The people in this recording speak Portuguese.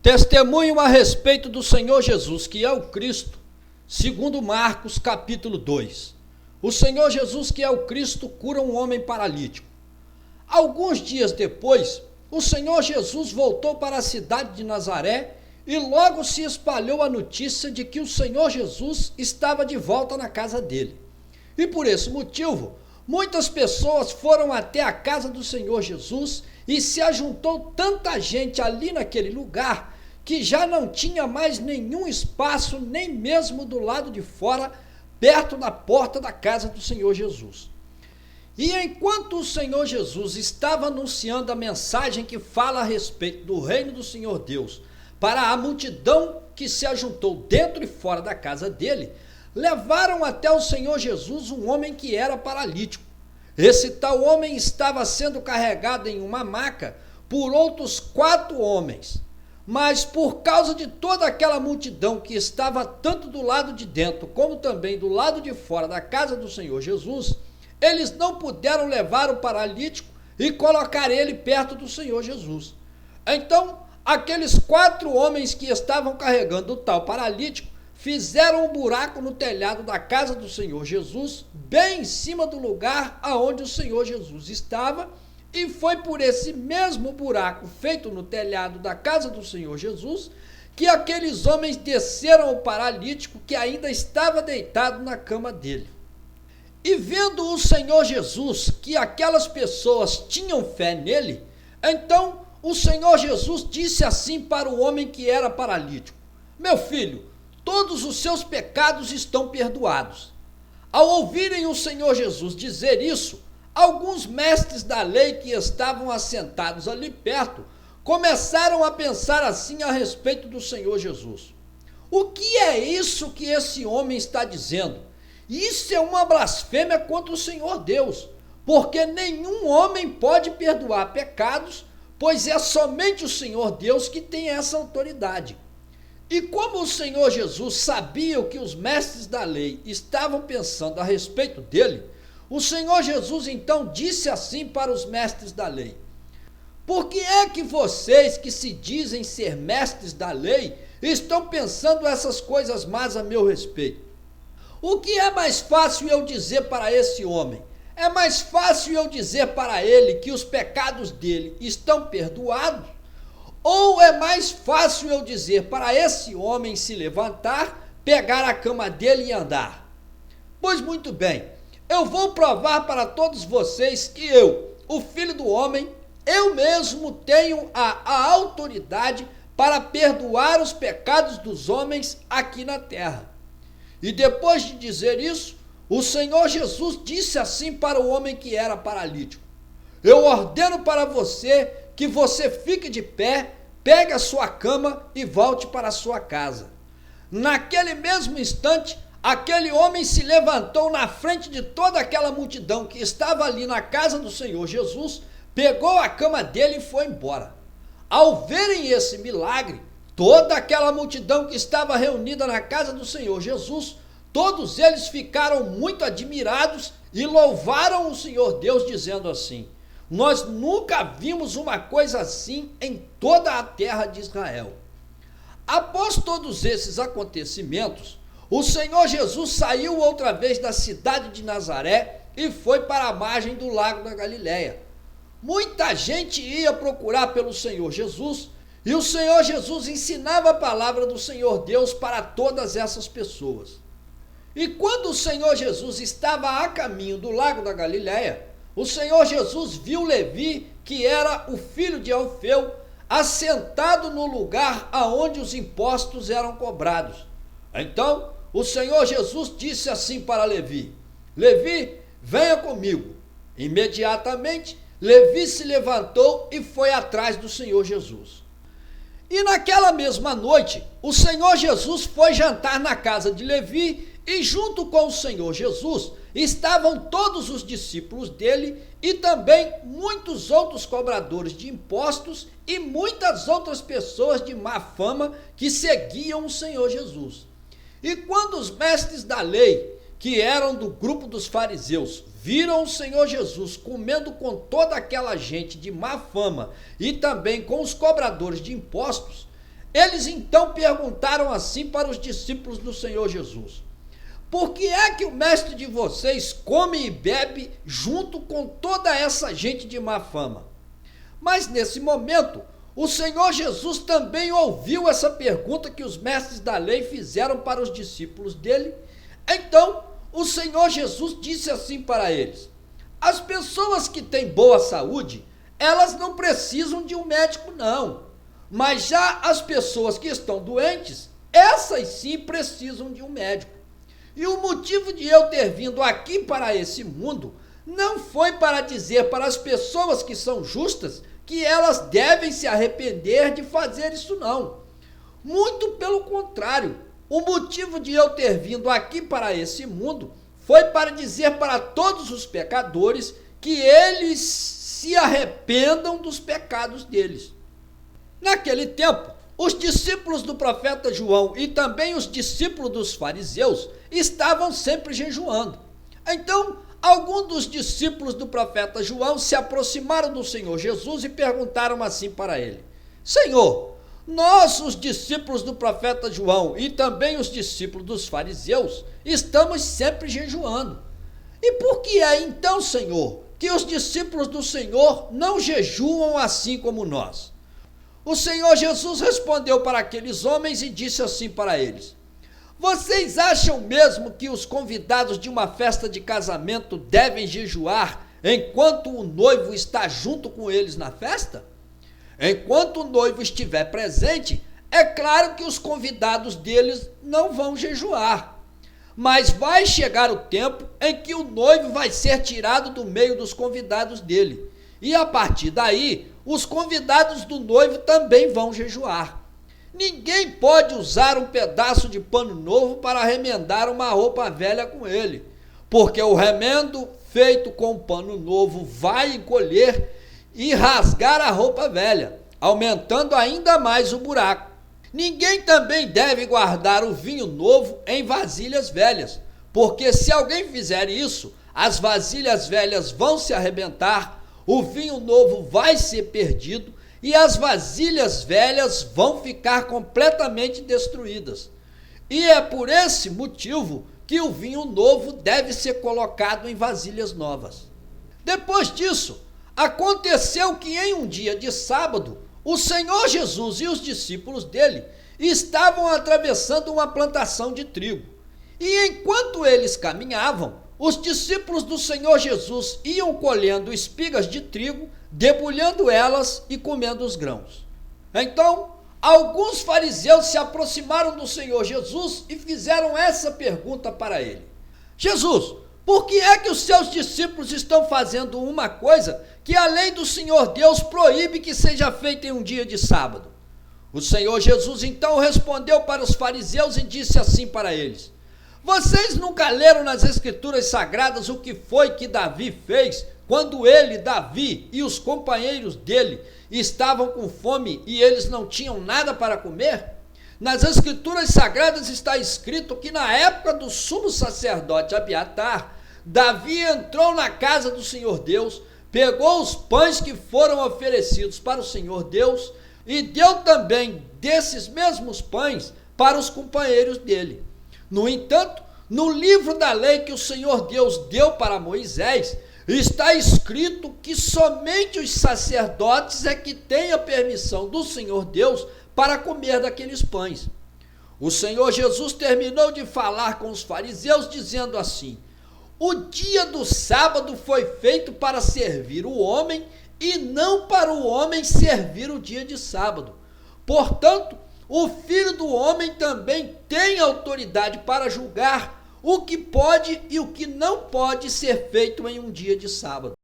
Testemunho a respeito do Senhor Jesus, que é o Cristo, segundo Marcos capítulo 2. O Senhor Jesus, que é o Cristo, cura um homem paralítico. Alguns dias depois, o Senhor Jesus voltou para a cidade de Nazaré e logo se espalhou a notícia de que o Senhor Jesus estava de volta na casa dele. E por esse motivo, muitas pessoas foram até a casa do Senhor Jesus e se ajuntou tanta gente ali naquele lugar que já não tinha mais nenhum espaço, nem mesmo do lado de fora, perto da porta da casa do Senhor Jesus. E enquanto o Senhor Jesus estava anunciando a mensagem que fala a respeito do reino do Senhor Deus para a multidão que se ajuntou dentro e fora da casa dele, levaram até o Senhor Jesus um homem que era paralítico. Esse tal homem estava sendo carregado em uma maca por outros 4 homens. Mas por causa de toda aquela multidão que estava tanto do lado de dentro como também do lado de fora da casa do Senhor Jesus, eles não puderam levar o paralítico e colocar ele perto do Senhor Jesus. Então, aqueles 4 homens que estavam carregando o tal paralítico fizeram um buraco no telhado da casa do Senhor Jesus, bem em cima do lugar aonde o Senhor Jesus estava, e foi por esse mesmo buraco feito no telhado da casa do Senhor Jesus que aqueles homens desceram o paralítico que ainda estava deitado na cama dele. E vendo o Senhor Jesus que aquelas pessoas tinham fé nele, então o Senhor Jesus disse assim para o homem que era paralítico: meu filho, todos os seus pecados estão perdoados. Ao ouvirem o Senhor Jesus dizer isso, alguns mestres da lei que estavam assentados ali perto começaram a pensar assim a respeito do Senhor Jesus: o que é isso que esse homem está dizendo? Isso é uma blasfêmia contra o Senhor Deus, porque nenhum homem pode perdoar pecados, pois é somente o Senhor Deus que tem essa autoridade. E como o Senhor Jesus sabia o que os mestres da lei estavam pensando a respeito dele, o Senhor Jesus então disse assim para os mestres da lei: por que é que vocês que se dizem ser mestres da lei estão pensando essas coisas más a meu respeito? O que é mais fácil eu dizer para esse homem? É mais fácil eu dizer para ele que os pecados dele estão perdoados? Ou é mais fácil eu dizer para esse homem se levantar, pegar a cama dele e andar? Pois muito bem, eu vou provar para todos vocês que eu, o Filho do Homem, eu mesmo tenho a autoridade para perdoar os pecados dos homens aqui na terra. E depois de dizer isso, o Senhor Jesus disse assim para o homem que era paralítico: eu ordeno para você que você fique de pé, pegue a sua cama e volte para a sua casa. Naquele mesmo instante, aquele homem se levantou na frente de toda aquela multidão que estava ali na casa do Senhor Jesus, pegou a cama dele e foi embora. Ao verem esse milagre, toda aquela multidão que estava reunida na casa do Senhor Jesus, todos eles ficaram muito admirados e louvaram o Senhor Deus, dizendo assim: nós nunca vimos uma coisa assim em toda a terra de Israel. Após todos esses acontecimentos, o Senhor Jesus saiu outra vez da cidade de Nazaré e foi para a margem do lago da Galileia. Muita gente ia procurar pelo Senhor Jesus, e o Senhor Jesus ensinava a palavra do Senhor Deus para todas essas pessoas. E quando o Senhor Jesus estava a caminho do lago da Galileia, o Senhor Jesus viu Levi, que era o filho de Alfeu, assentado no lugar aonde os impostos eram cobrados. Então, o Senhor Jesus disse assim para Levi: Levi, venha comigo. Imediatamente, Levi se levantou e foi atrás do Senhor Jesus. E naquela mesma noite, o Senhor Jesus foi jantar na casa de Levi, e junto com o Senhor Jesus estavam todos os discípulos dele e também muitos outros cobradores de impostos e muitas outras pessoas de má fama que seguiam o Senhor Jesus. E quando os mestres da lei, que eram do grupo dos fariseus, viram o Senhor Jesus comendo com toda aquela gente de má fama e também com os cobradores de impostos, Eles então perguntaram assim para os discípulos do Senhor Jesus: por que é que o mestre de vocês come e bebe junto com toda essa gente de má fama? Mas nesse momento, o Senhor Jesus também ouviu essa pergunta que os mestres da lei fizeram para os discípulos dele. Então, o Senhor Jesus disse assim para eles: as pessoas que têm boa saúde, elas não precisam de um médico, não. Mas já as pessoas que estão doentes, essas sim precisam de um médico. E o motivo de eu ter vindo aqui para esse mundo não foi para dizer para as pessoas que são justas que elas devem se arrepender de fazer isso, não. Muito pelo contrário, o motivo de eu ter vindo aqui para esse mundo foi para dizer para todos os pecadores que eles se arrependam dos pecados deles. Naquele tempo, os discípulos do profeta João e também os discípulos dos fariseus estavam sempre jejuando. Então, alguns dos discípulos do profeta João se aproximaram do Senhor Jesus e perguntaram assim para ele: Senhor, nós, os discípulos do profeta João e também os discípulos dos fariseus, estamos sempre jejuando. E por que é então, Senhor, que os discípulos do Senhor não jejuam assim como nós? O Senhor Jesus respondeu para aqueles homens e disse assim para eles: vocês acham mesmo que os convidados de uma festa de casamento devem jejuar enquanto o noivo está junto com eles na festa? Enquanto o noivo estiver presente, é claro que os convidados deles não vão jejuar. Mas vai chegar o tempo em que o noivo vai ser tirado do meio dos convidados dele. E a partir daí, os convidados do noivo também vão jejuar. Ninguém pode usar um pedaço de pano novo para remendar uma roupa velha com ele, porque o remendo feito com pano novo vai encolher e rasgar a roupa velha, aumentando ainda mais o buraco. Ninguém também deve guardar o vinho novo em vasilhas velhas, porque se alguém fizer isso, as vasilhas velhas vão se arrebentar, o vinho novo vai ser perdido e as vasilhas velhas vão ficar completamente destruídas. E é por esse motivo que o vinho novo deve ser colocado em vasilhas novas. Depois disso, aconteceu que em um dia de sábado, o Senhor Jesus e os discípulos dele estavam atravessando uma plantação de trigo. E enquanto eles caminhavam, os discípulos do Senhor Jesus iam colhendo espigas de trigo, debulhando elas e comendo os grãos. Então, alguns fariseus se aproximaram do Senhor Jesus e fizeram essa pergunta para ele: Jesus, por que é que os seus discípulos estão fazendo uma coisa que a lei do Senhor Deus proíbe que seja feita em um dia de sábado? O Senhor Jesus então respondeu para os fariseus e disse assim para eles: vocês nunca leram nas Escrituras Sagradas o que foi que Davi fez quando ele, Davi e os companheiros dele estavam com fome e eles não tinham nada para comer? Nas Escrituras Sagradas está escrito que na época do sumo sacerdote Abiatar, Davi entrou na casa do Senhor Deus, pegou os pães que foram oferecidos para o Senhor Deus e deu também desses mesmos pães para os companheiros dele. No entanto, no livro da lei que o Senhor Deus deu para Moisés, está escrito que somente os sacerdotes é que têm a permissão do Senhor Deus para comer daqueles pães. O Senhor Jesus terminou de falar com os fariseus dizendo assim: o dia do sábado foi feito para servir o homem e não para o homem servir o dia de sábado. Portanto, o Filho do Homem também tem autoridade para julgar o que pode e o que não pode ser feito em um dia de sábado.